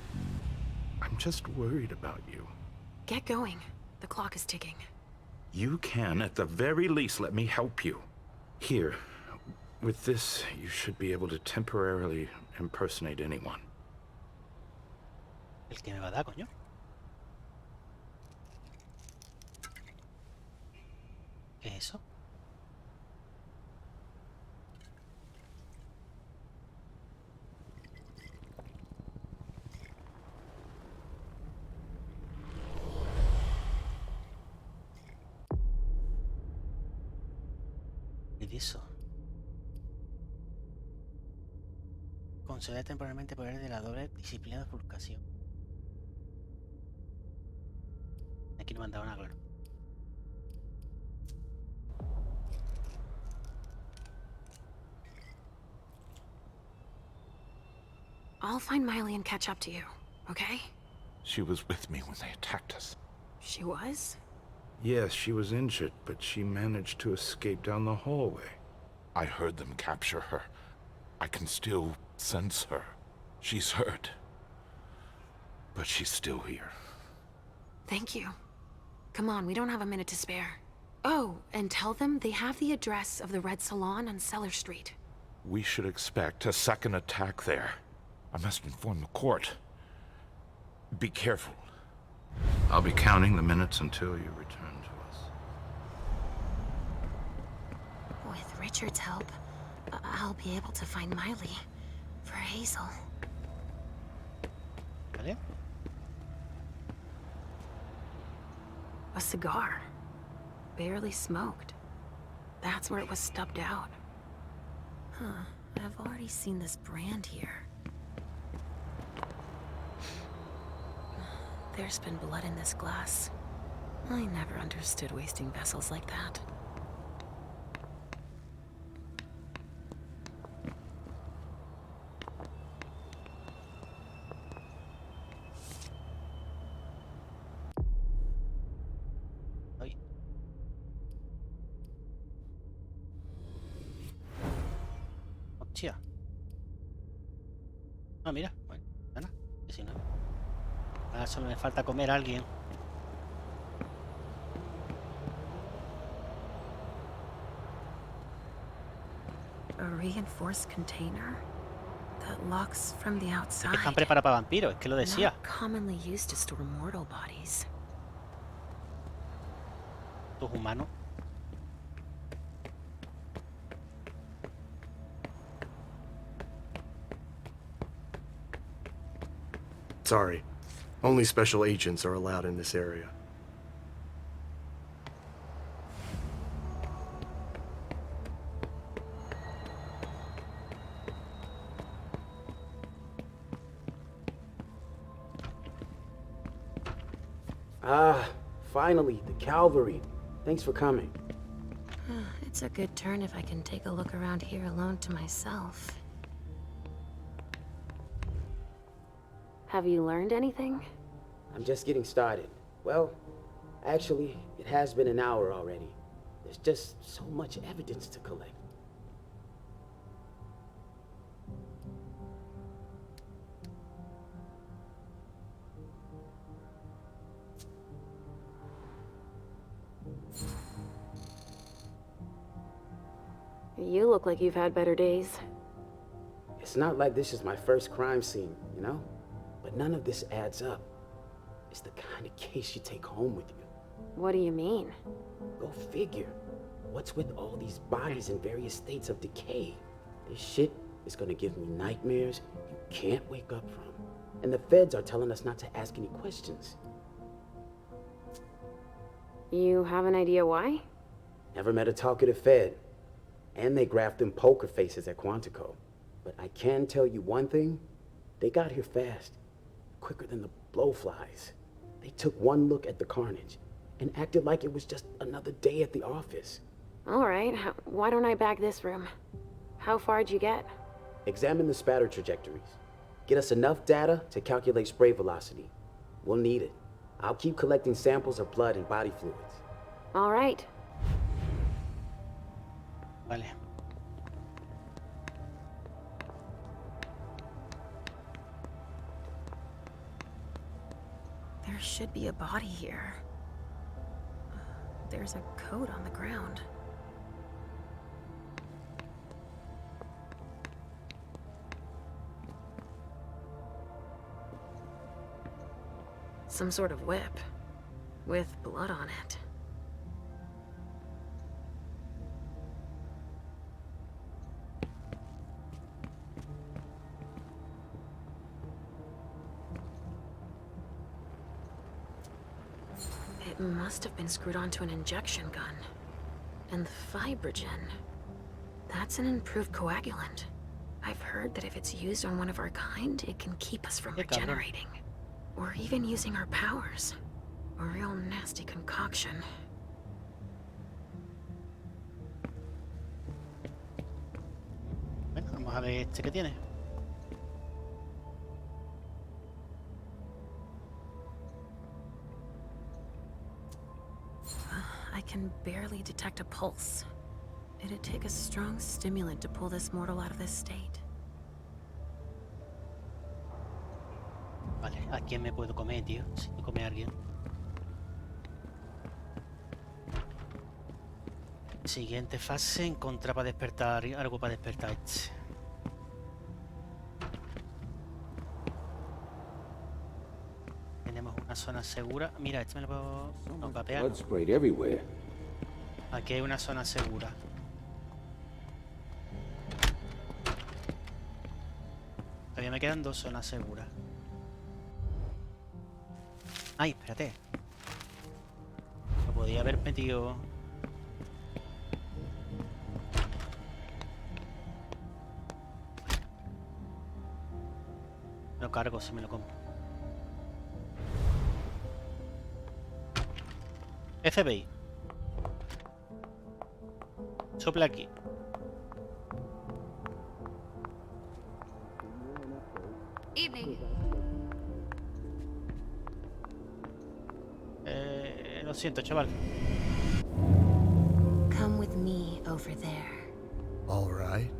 just worried about you. Get going. The clock is ticking. You can, at the very least, let me help you. Here, with this, you should be able to temporarily impersonate anyone. El que me va a dar, coño. ¿Qué es eso? ¿Qué es eso? Conceder temporalmente poderes de la doble disciplina de bifurcación. Aquí no me han dado nada claro. I'll find Miley and catch up to you, okay? She was with me when they attacked us. She was? Yes, she was injured, but she managed to escape down the hallway. I heard them capture her. I can still sense her. She's hurt. But she's still here. Thank you. Come on, we don't have a minute to spare. Oh, and tell them they have the address of the Red Salon on Cellar Street. We should expect a second attack there. I must inform the court. Be careful. I'll be counting the minutes until you return to us. With Richard's help, I'll be able to find Miley for Hazel. ¿Vale? A cigar. Barely smoked. That's where it was stubbed out. Huh. I've already seen this brand here. There's been blood in this glass. I never understood wasting vessels like that. Ay. Hostia. Ah, mira, bueno, nada, que si no. Ahora solo me falta comer a alguien. A reinforced container that locks from the outside. Están preparados para vampiros, es que lo decía. Not commonly used to store mortal bodies. Estos humanos. Sorry. Only special agents are allowed in this area. Ah, finally, the cavalry. Thanks for coming. It's a good turn if I can take a look around here alone to myself. Have you learned anything? I'm just getting started. Well, actually, it has been an hour already. There's just so much evidence to collect. You look like you've had better days. It's not like this is my first crime scene, you know? But none of this adds up. It's the kind of case you take home with you. What do you mean? Go figure. What's with all these bodies in various states of decay? This shit is gonna give me nightmares you can't wake up from. And the feds are telling us not to ask any questions. You have an idea why? Never met a talkative fed. And they graphed them poker faces at Quantico. But I can tell you one thing. They got here fast. Quicker than the blowflies. They took one look at the carnage and acted like it was just another day at the office. All right, why don't I bag this room? How far'd you get? Examine the spatter trajectories. Get us enough data to calculate spray velocity. We'll need it. I'll keep collecting samples of blood and body fluids. All right. Vale. There should be a body here. There's a coat on the ground. Some sort of whip, with blood on it. It must have been screwed onto an injection gun. And the fibrogen. That's an improved coagulant. I've heard that if it's used on one of our kind, it can keep us from regenerating. Or even using our powers. A real nasty concoction. Bueno, vamos a ver este que tiene. I can barely detect a pulse. It'd take a strong stimulant to pull this mortal out of this state. Vale, ¿a quién me puedo comer, tío? Si me come a alguien. Siguiente fase, encontrar para despertar, algo para despertar este. Tenemos una zona segura. Mira, este me lo puedo no, papear. Blood sprayed everywhere. Aquí hay una zona segura. Todavía me quedan dos zonas seguras. Ay, espérate. Lo podía haber metido. Lo cargo si me lo como. FBI. Sopla aquí. Evening. Lo siento, chaval. Come with me over there. All right.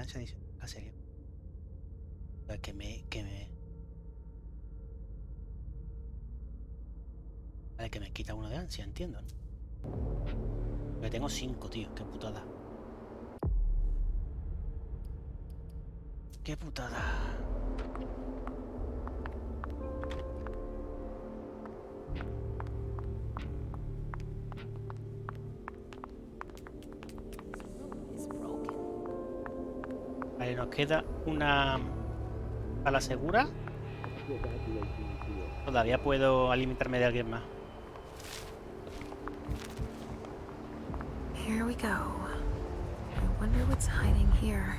esa edición la serie. Que me... Vale, que me quita uno de ansia, entiendo, ¿no? Porque tengo 5, tío. Qué putada. Qué putada. Vale, nos queda una a la segura. Todavía puedo alimentarme de alguien más. Here we go. I wonder what's hiding here.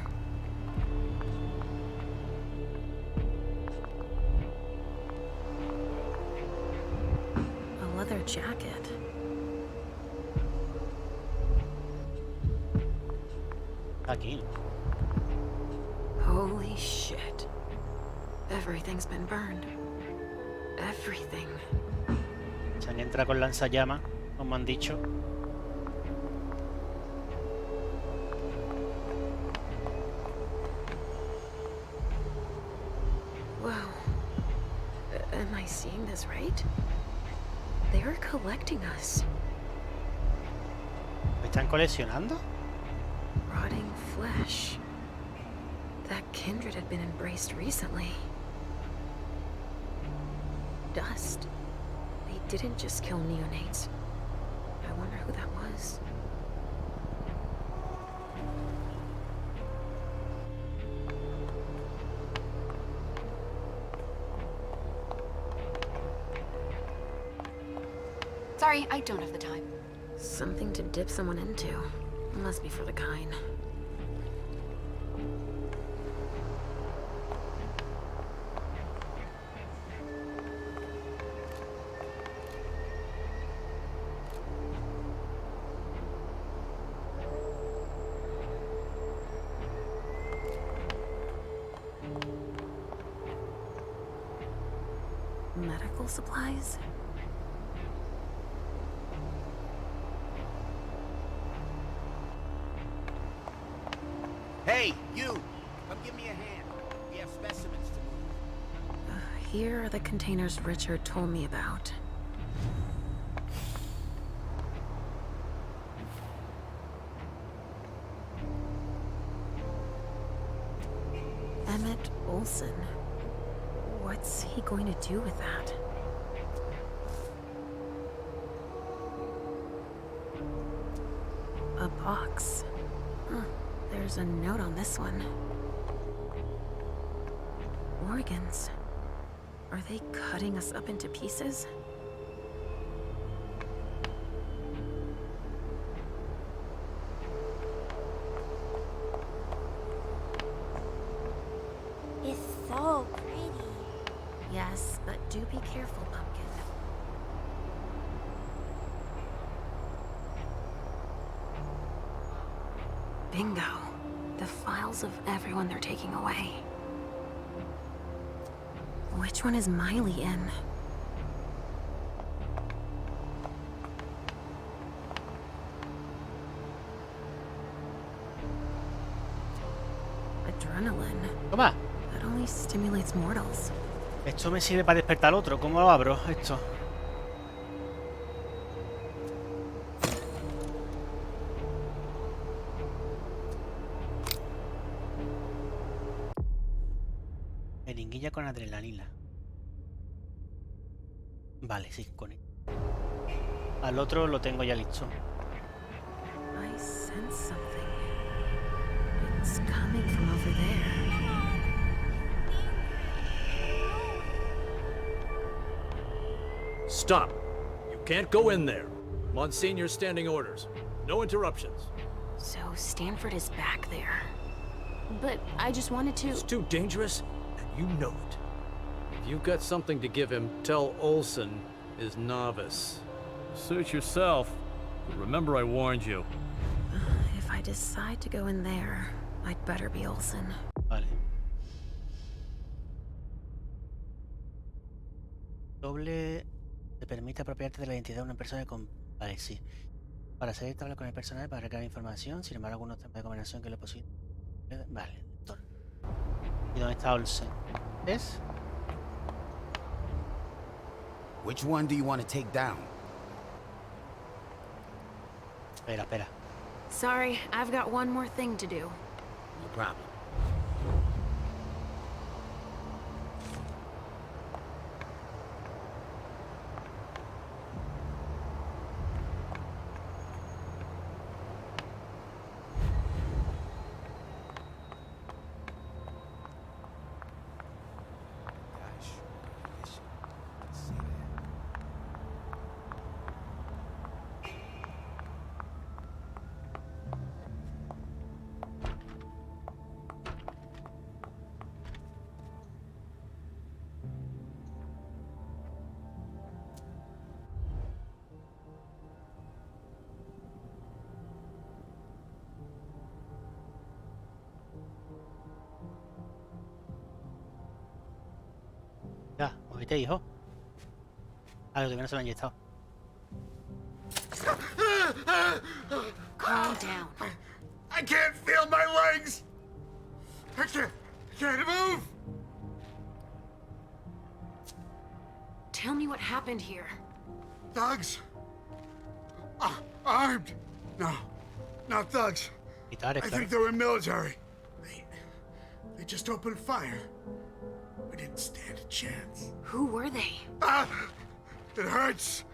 A leather jacket. Aquí. Holy shit. Everything's been burned. Everything. Se han entrado con lanzallamas, como han dicho. Wow. Am I seeing this right? They're collecting us. ¿Me están coleccionando? Rotting flesh. That kindred had been embraced recently. Dust. They didn't just kill neonates. I wonder who that was. Sorry, I don't have the time. Something to dip someone into. Must be for the kind. Medical supplies? Hey, you! Come give me a hand. We have specimens to move. Here are the containers Richard told me about. Emmett Olsen. What's he going to do with that? A box. Huh. There's a note on this one. Organs. Are they cutting us up into pieces? It's so pretty. Yes, but do be careful, Pumpkin. Bingo. The files of everyone they're taking away. Which one is Miley in? Adrenaline. Toma. That only stimulates mortals. Esto me sirve para despertar al otro. ¿Cómo lo abro esto? Jeringuilla con adrenalina. Vale, sí, con él. Al otro lo tengo ya listo. I sense something. It's coming from over there. Stop. You can't go in there. Monsignor's standing orders. No interruptions. So Stanford is back there. But I just wanted to... It's too dangerous, and you know it. If you've got something to give him, tell Olsen is novice. Suit yourself. But remember I warned you. If I decide to go in there, I'd better be Olsen. Vale. Doble te permite apropiarte de la identidad de una persona con... Vale, sí. Para hacer esto habla con el personal para recabar información. Sin embargo, algunos temas de combinación que lo posible. Vale, doctor. ¿Y dónde está Olsen? ¿Es? Which one do you want to take down? Espera. Sorry, I've got one more thing to do. No problem. Ya, movete, hijo. Ah, que no se lo han inyectado. Calm down. I can't feel my legs! I can't move! Tell me what happened here. Thugs? Armed? No, not thugs. I think they were military. They just opened fire. We didn't stand a chance. Who were they? It hurts.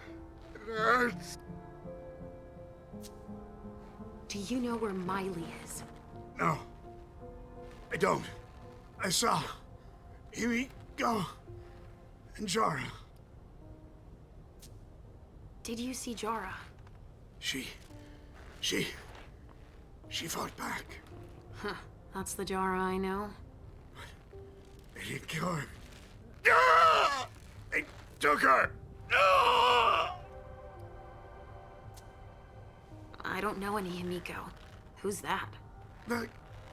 It hurts. Do you know where Miley is? No, I don't. I saw Amy go and Jara. Did you see Jara? She fought back. Huh, that's the Jara I know. They didn't kill her. Ah! They took her. Ah! I don't know any Himiko. Who's that? The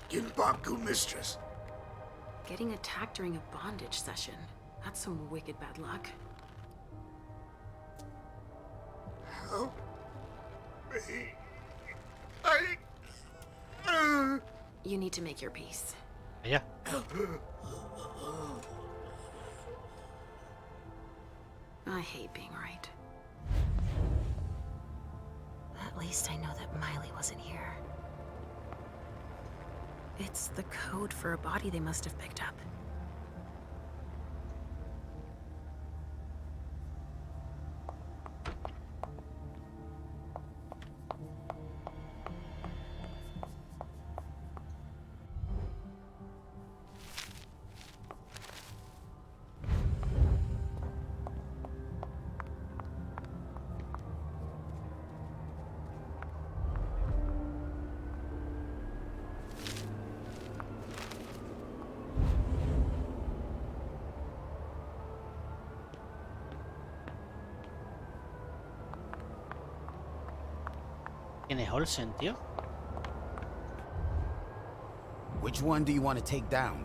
Ginbaku mistress. Getting attacked during a bondage session. That's some wicked bad luck. Help me. You need to make your peace. Yeah. I hate being right. At least I know that Miley wasn't here. It's the code for a body they must have picked up. ¿Quién es Olsen, tío? Which one do you want to take down?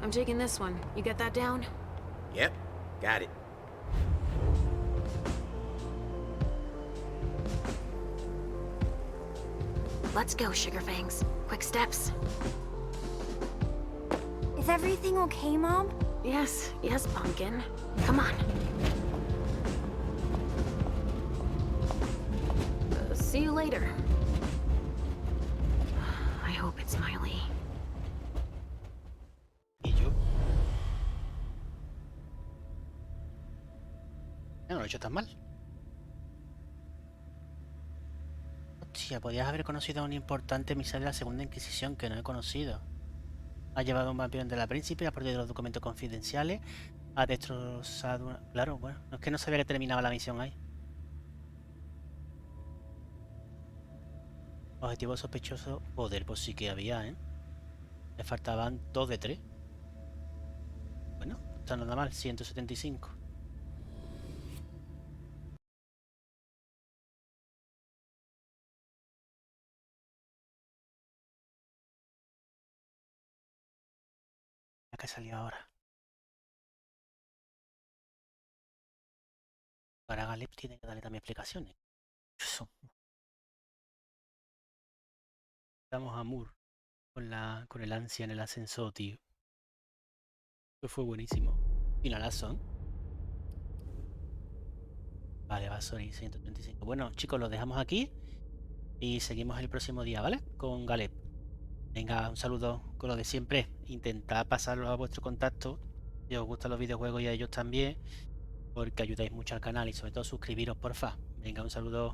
I'm taking this one. You get that down? Yep, got it. Let's go, Sugarfangs. Quick steps. Is everything okay, Mom? Yes, Pumpkin. Come on. See you later. I hope it's Miley. ¿Y yo? No lo he hecho tan mal. Hostia, podías haber conocido a un importante emisario de la Segunda Inquisición que no he conocido. Ha llevado a un vampiro de la príncipe, ha perdido los documentos confidenciales, ha destrozado una... Claro, bueno, no es que no sabía que terminaba la misión ahí. Objetivo sospechoso. Joder, pues sí que había, ¿eh? Le faltaban 2 de 3. Bueno, no está nada mal, 175. ¿A qué salió ahora? Para Galip tiene que darle también explicaciones. Estamos a Moore con el ansia en el ascensor, tío. Eso fue buenísimo. Finalazo, ¿eh? Vale, va a ser 135. Bueno, chicos, lo dejamos aquí y seguimos el próximo día, ¿vale? Con Galeb. Venga, un saludo con lo de siempre. Intentad pasarlo a vuestro contacto si os gustan los videojuegos y a ellos también, porque ayudáis mucho al canal y sobre todo suscribiros, porfa. Venga, un saludo.